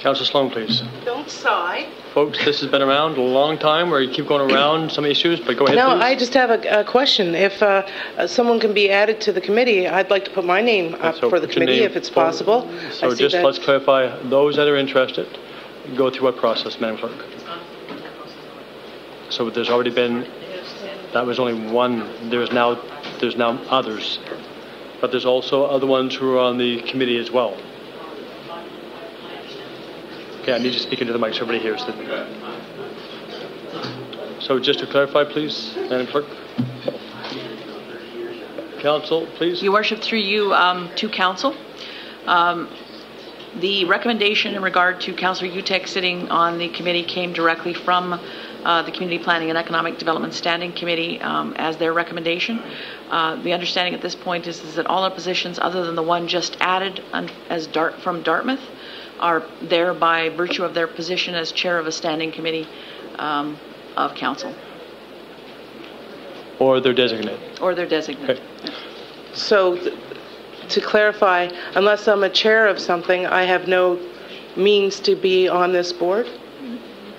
Councillor Sloane, please. Don't sigh. Folks, this has been around a long time where you keep going around some issues, but go ahead, No, please. I just have a question. If someone can be added to the committee, I'd like to put my name up for the committee if it's possible. So just let's clarify, those that are interested, go through what process, Madam Clerk? So there's already been, that was only one, there's now others. But there's also other ones who are on the committee as well. Okay, I need you to speak into the mic so everybody hears it. So just to clarify, please, Madam Clerk. Council, please. Your Worship, through you to Council. The recommendation in regard to Councillor Utek sitting on the committee came directly from the Community Planning and Economic Development Standing Committee as their recommendation. The understanding at this point is that all our positions, other than the one just added as from Dartmouth, are there by virtue of their position as chair of a standing committee of Council. Or they're designated. Or they're designated. Okay. So, to clarify, unless I'm a chair of something, I have no means to be on this board?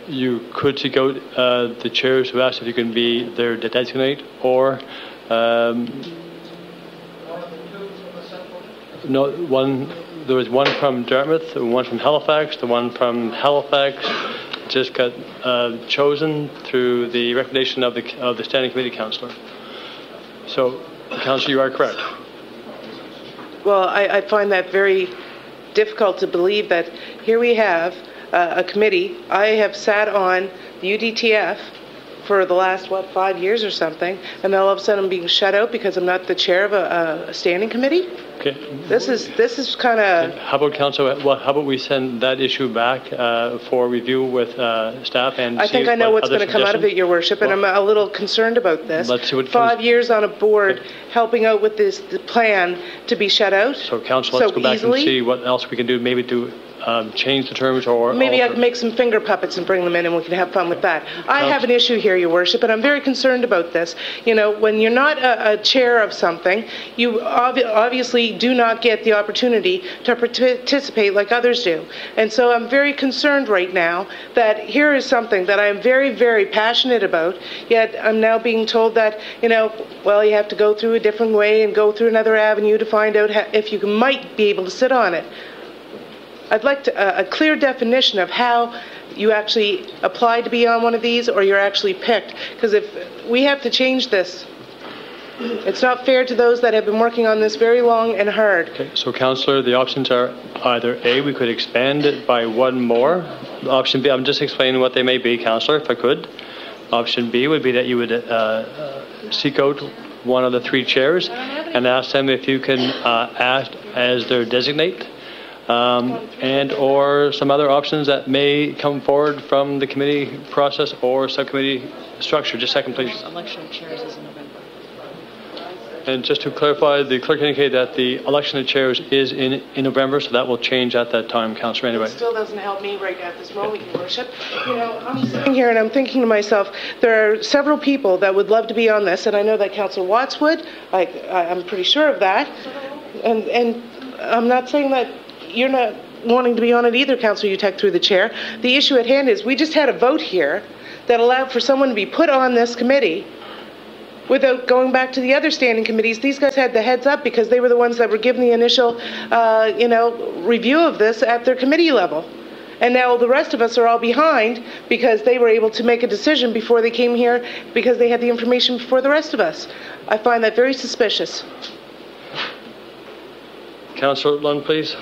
You could seek out the chairs who asked if you can be their designate, or no, there was one from Dartmouth, one from Halifax. The one from Halifax just got chosen through the recommendation of the standing committee councillor. So, Councillor, you are correct. Well, I find that very difficult to believe that here we have a committee. I have sat on the UDTF for the last, 5 years or something, and then all of a sudden I'm being shut out because I'm not the chair of a standing committee? Okay. This is kind of... How about Council? Well, how about we send that issue back for review with staff and? I think I know what's going to come out of it, Your Worship, and I'm a little concerned about this. Let's see what 5 years on a board, helping out with the plan to be shut out. So, Council, let's go back and see what else we can do. Maybe to change the terms, or maybe I can make some finger puppets and bring them in, and we can have fun with that. I have an issue here, Your Worship, and I'm very concerned about this. You know, when you're not a chair of something, you obviously do not get the opportunity to participate like others do. And so I'm very concerned right now that here is something that I'm very, very passionate about, yet I'm now being told that, you know, well, you have to go through a different way and go through another avenue to find out if you might be able to sit on it. I'd like a clear definition of how you actually apply to be on one of these, or you're actually picked. Because if we have to change this, it's not fair to those that have been working on this very long and hard. Okay, so Councillor, the options are either A, we could expand it by one more. Option B, I'm just explaining what they may be, Councillor, if I could. Option B would be that you would seek out one of the three chairs and ask them if you can act as their designate. And or some other options that may come forward from the committee process or subcommittee structure. Just a second, please. Election of chairs is in November. And just to clarify, the clerk indicated that the election of chairs is in November, so that will change at that time, Councillor. Anyway. It still doesn't help me right at this moment, Your Worship. You know, I'm sitting here and I'm thinking to myself, there are several people that would love to be on this, and I know that Councillor Watts would. I'm pretty sure of that. And I'm not saying that you're not wanting to be on it either, Councillor Utek, through the chair. The issue at hand is we just had a vote here that allowed for someone to be put on this committee without going back to the other standing committees. These guys had the heads up because they were the ones that were given the initial, review of this at their committee level. And now the rest of us are all behind because they were able to make a decision before they came here because they had the information before the rest of us. I find that very suspicious. Councillor Lund, please.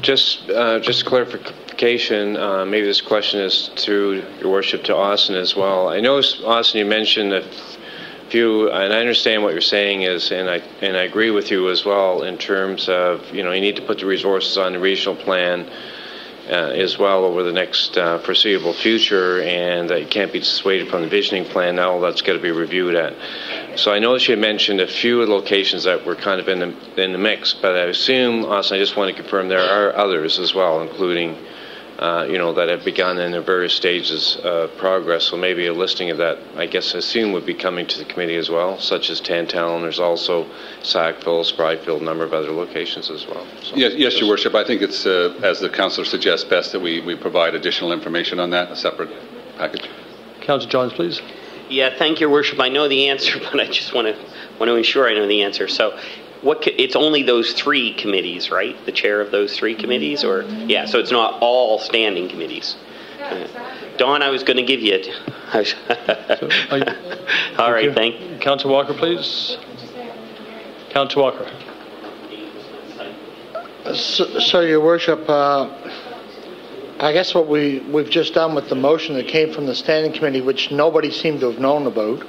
Just clarification, maybe this question is through Your Worship to Austin as well. I know, Austin, you mentioned a few, and I understand what you're saying is, and I agree with you as well in terms of, you need to put the resources on the regional plan as well over the next foreseeable future, and that you can't be dissuaded from the visioning plan. Now that's got to be reviewed at. So I noticed you mentioned a few locations that were kind of in the mix, but I assume, Austin, I just want to confirm there are others as well, including that have begun in their various stages of progress. So maybe a listing of that, I guess, I assume would be coming to the committee as well, such as Tantallon. There's also Sackville, Spryfield, a number of other locations as well. So yes, Your Worship. I think it's, as the councillor suggests, best that we provide additional information on that, a separate package. Councillor Johns, please. Yeah, thank you, Your Worship. I know the answer, but I just want to ensure I know the answer. So, it's only those 3 committees, right? The chair of those 3 committees, or yeah. So it's not all standing committees. Don, I was going to give you it. All right, thank you. Councillor Walker, please. Councillor Walker. So, Your Worship, I guess what we've just done with the motion that came from the standing committee, which nobody seemed to have known about.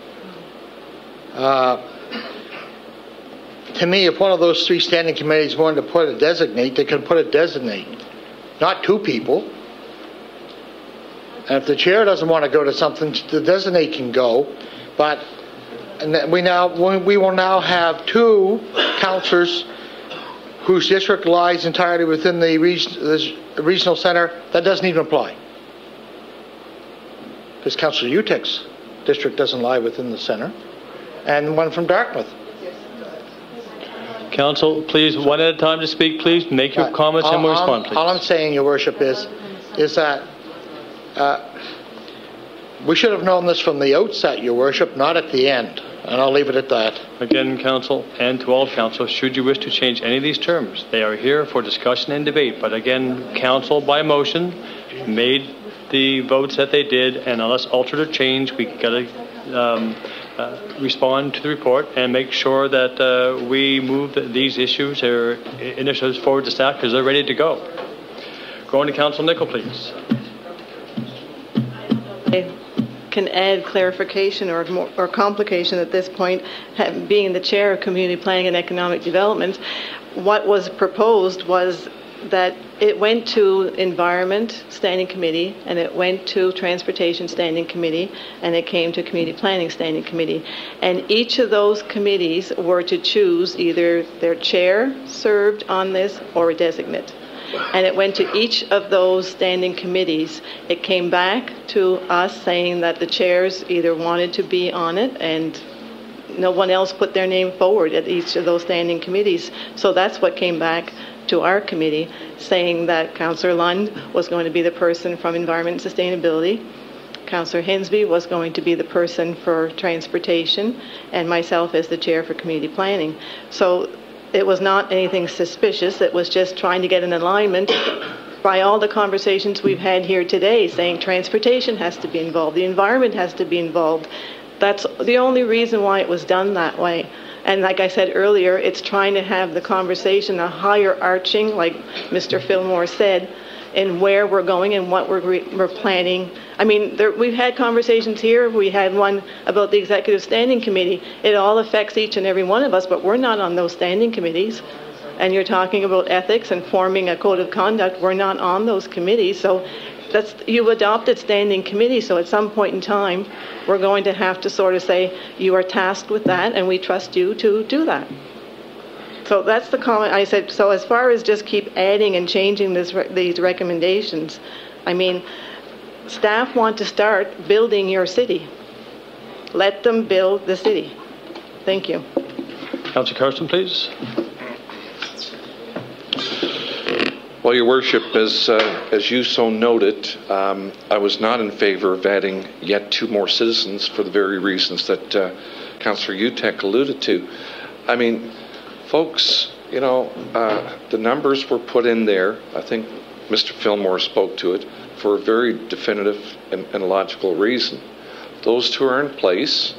To me, if one of those 3 standing committees wanted to put a designate, they can put a designate, not 2 people. And if the chair doesn't want to go to something, the designate can go. But we will now have 2 councillors whose district lies entirely within the regional centre. That doesn't even apply, because Councillor Utek's district doesn't lie within the centre, and one from Dartmouth. Council, please, one at a time to speak, please. Make your comments and we'll respond, please. All I'm saying, Your Worship, is that we should have known this from the outset, Your Worship, not at the end. And I'll leave it at that. Again, Council, and to all Council, should you wish to change any of these terms, they are here for discussion and debate. But again, Council, by motion, made the votes that they did, and unless altered or changed, we got to respond to the report and make sure that we move these issues or initiatives forward to staff because they're ready to go. Going to Council Nicol, please. I can add clarification or complication at this point. Being the chair of Community Planning and Economic Development, what was proposed was that it went to Environment Standing Committee, and it went to Transportation Standing Committee, and it came to Community Planning Standing Committee. And each of those committees were to choose either their chair served on this or a designate. And it went to each of those standing committees. It came back to us saying that the chairs either wanted to be on it, and no one else put their name forward at each of those standing committees. So that's what came back to our committee, saying that Councillor Lund was going to be the person from Environment and Sustainability, Councillor Hinsby was going to be the person for Transportation, and myself as the chair for Community Planning. So it was not anything suspicious. It was just trying to get an alignment by all the conversations we've had here today, saying transportation has to be involved, the environment has to be involved. That's the only reason why it was done that way. And like I said earlier, it's trying to have the conversation, a higher arching, like Mr. Fillmore said, in where we're going and what we're planning. I mean, we've had conversations here. We had one about the Executive Standing Committee. It all affects each and every one of us, but we're not on those standing committees. And you're talking about ethics and forming a code of conduct. We're not on those committees. So you've adopted standing committees, so at some point in time, we're going to have to sort of say, you are tasked with that, and we trust you to do that. So that's the comment I said. So as far as just keep adding and changing these recommendations, I mean, staff want to start building your city. Let them build the city. Thank you. Councillor Carson, please. Well, Your Worship, as you so noted, I was not in favour of adding yet 2 more citizens for the very reasons that Councillor Utek alluded to. I mean, folks, you know, the numbers were put in there. I think Mr. Fillmore spoke to it for a very definitive and logical reason. Those 2 are in place.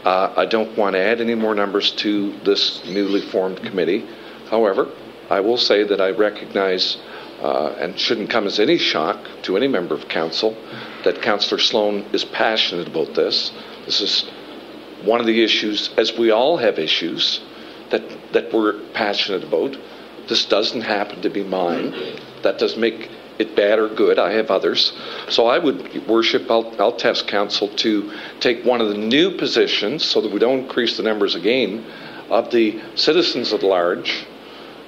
I don't want to add any more numbers to this newly formed committee. However, I will say that I recognize, and shouldn't come as any shock to any member of council, that Councillor Sloane is passionate about this. This is one of the issues, as we all have issues, that we're passionate about. This doesn't happen to be mine. That doesn't make it bad or good. I have others. So I would, Worship, I'll test council to take one of the new positions so that we don't increase the numbers again of the citizens at large,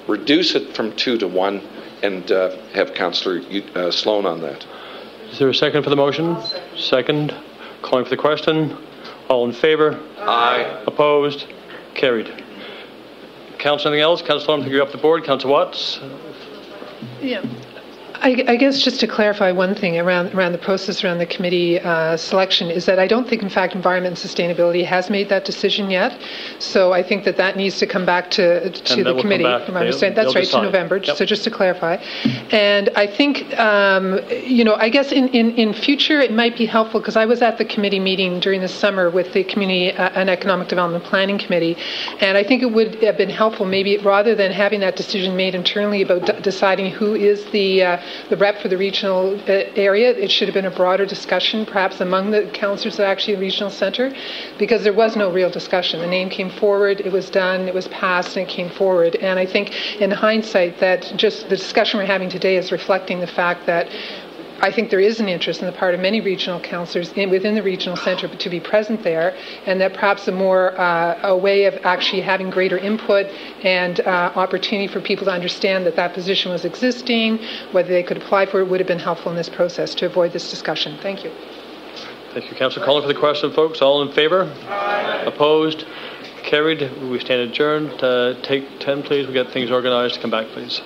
reduce it from 2 to 1, and have Councillor Sloane on that. Is there a second for the motion? Second. Calling for the question. All in favour? Aye. Opposed? Carried. Council, anything else? Councillor Sloane, you're up the board. Councillor Watts? Yeah. I guess just to clarify one thing around the process around the committee selection is that I don't think, in fact, Environment and Sustainability has made that decision yet. So I think that needs to come back to the committee. From my understanding, that's right, to November. Yep. So just to clarify, and I think I guess in future it might be helpful, because I was at the committee meeting during the summer with the Community and Economic Development Planning Committee, and I think it would have been helpful, maybe rather than having that decision made internally about deciding who is the rep for the regional area, it should have been a broader discussion, perhaps among the councillors at actually the regional centre, because there was no real discussion. The name came forward, it was done, it was passed, and it came forward. And I think in hindsight that just the discussion we're having today is reflecting the fact that I think there is an interest on the part of many regional councillors within the regional centre to be present there, and that perhaps a way of actually having greater input and opportunity for people to understand that position was existing, whether they could apply for it, would have been helpful in this process to avoid this discussion. Thank you. Thank you, Councillor. Calling for the question, folks. All in favour? Aye. Opposed? Carried. We stand adjourned. Take 10, please. We get things organised. Come back, please.